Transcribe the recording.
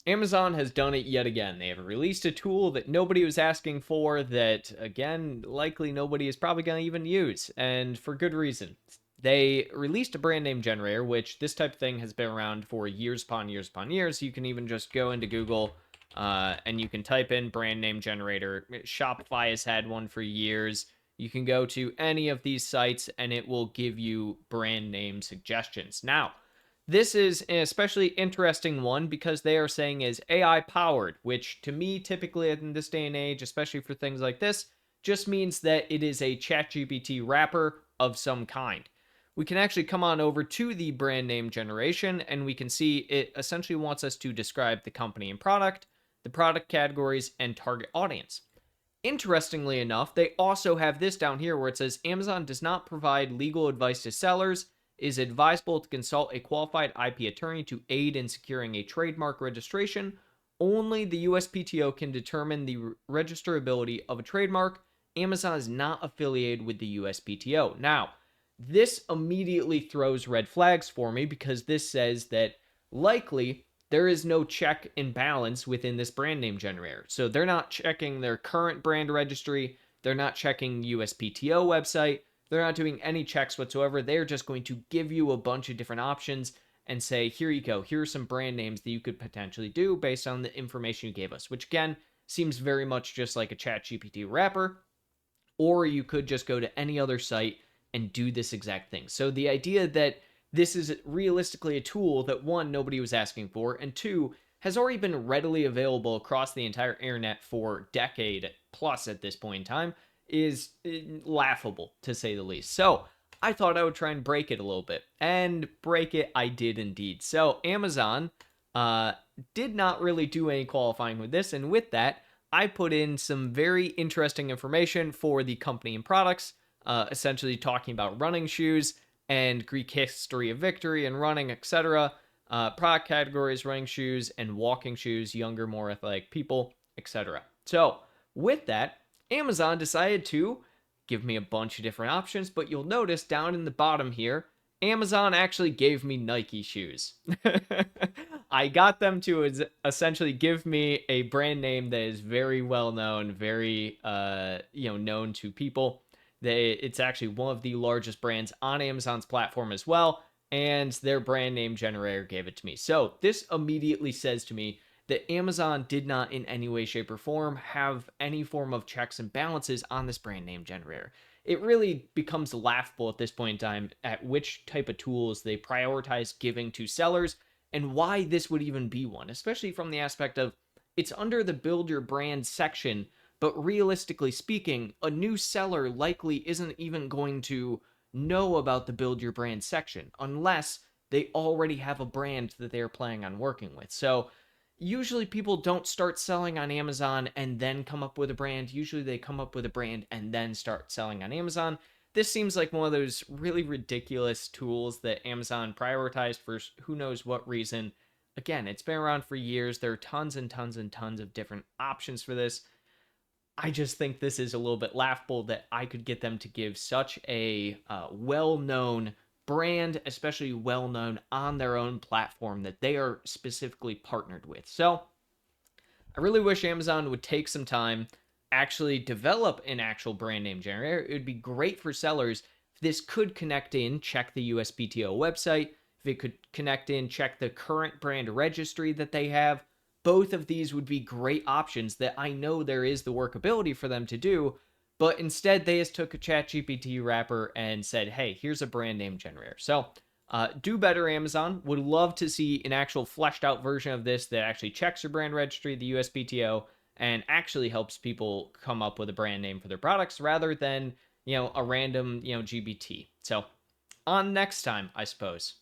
Amazon has done it yet again. They have released a tool that nobody was asking for, that, again, likely nobody is probably going to even use, and for good reason. They released a brand name generator, which this type of thing has been around for years upon years upon years. You can even just go into Google and you can type in brand name generator. Shopify has had one for years. You can go to any of these sites and it will give you brand name suggestions. Now, this is an especially interesting one because they are saying is AI powered, which to me, typically in this day and age, especially for things like this, just means that it is a ChatGPT wrapper of some kind. We can actually come on over to the brand name generation and we can see it essentially wants us to describe the company and product, the product categories, and target audience. Interestingly enough, they also have this down here where it says Amazon does not provide legal advice to sellers. It is advisable to consult a qualified IP attorney to aid in securing a trademark registration. Only the USPTO can determine the registrability of a trademark. Amazon is not affiliated with the USPTO. Now, this immediately throws red flags for me because this says that likely there is no check and balance within this brand name generator. So they're not checking their current brand registry. They're not checking USPTO website. They're not doing any checks whatsoever. They're just going to give you a bunch of different options and say, here you go. Here are some brand names that you could potentially do based on the information you gave us, which again seems very much just like a ChatGPT wrapper. Or you could just go to any other site and do this exact thing. So the idea that this is realistically a tool that, one, nobody was asking for, and two, has already been readily available across the entire internet for decade plus at this point in time, is laughable, to say the least. So I thought I would try and break it a little bit, and break it I did indeed. So Amazon did not really do any qualifying with this, and with that, I put in some very interesting information for the company and products, essentially talking about running shoes and Greek history of victory and running, etc. Product categories, running shoes and walking shoes, younger, more athletic people, etc. So with that, Amazon decided to give me a bunch of different options, but you'll notice down in the bottom here, Amazon actually gave me Nike shoes. I got them to essentially give me a brand name that is very well known, very known to people. It's actually one of the largest brands on Amazon's platform as well, and their brand name generator gave it to me. So this immediately says to me that Amazon did not in any way, shape, or form have any form of checks and balances on this brand name generator. It really becomes laughable at this point in time at which type of tools they prioritize giving to sellers and why this would even be one, especially from the aspect of it's under the build your brand section, but realistically speaking, a new seller likely isn't even going to know about the build your brand section unless they already have a brand that they're planning on working with. So usually people don't start selling on Amazon and then come up with a brand. Usually they come up with a brand and then start selling on Amazon. This seems like one of those really ridiculous tools that Amazon prioritized for who knows what reason. Again, it's been around for years. There are tons and tons and tons of different options for this. I just think this is a little bit laughable that I could get them to give such a well-known brand, especially well-known on their own platform that they are specifically partnered with. So I really wish Amazon would take some time, actually develop an actual brand name generator. It would be great for sellers if this could connect in, check the USPTO website, if it could connect in, check the current brand registry that they have. Both of these would be great options that I know there is the workability for them to do, but instead they just took a ChatGPT wrapper and said, hey, here's a brand name generator. So do better, Amazon. Would love to see an actual fleshed out version of this that actually checks your brand registry, the USPTO, and actually helps people come up with a brand name for their products rather than, a random, GBT. So on next time, I suppose.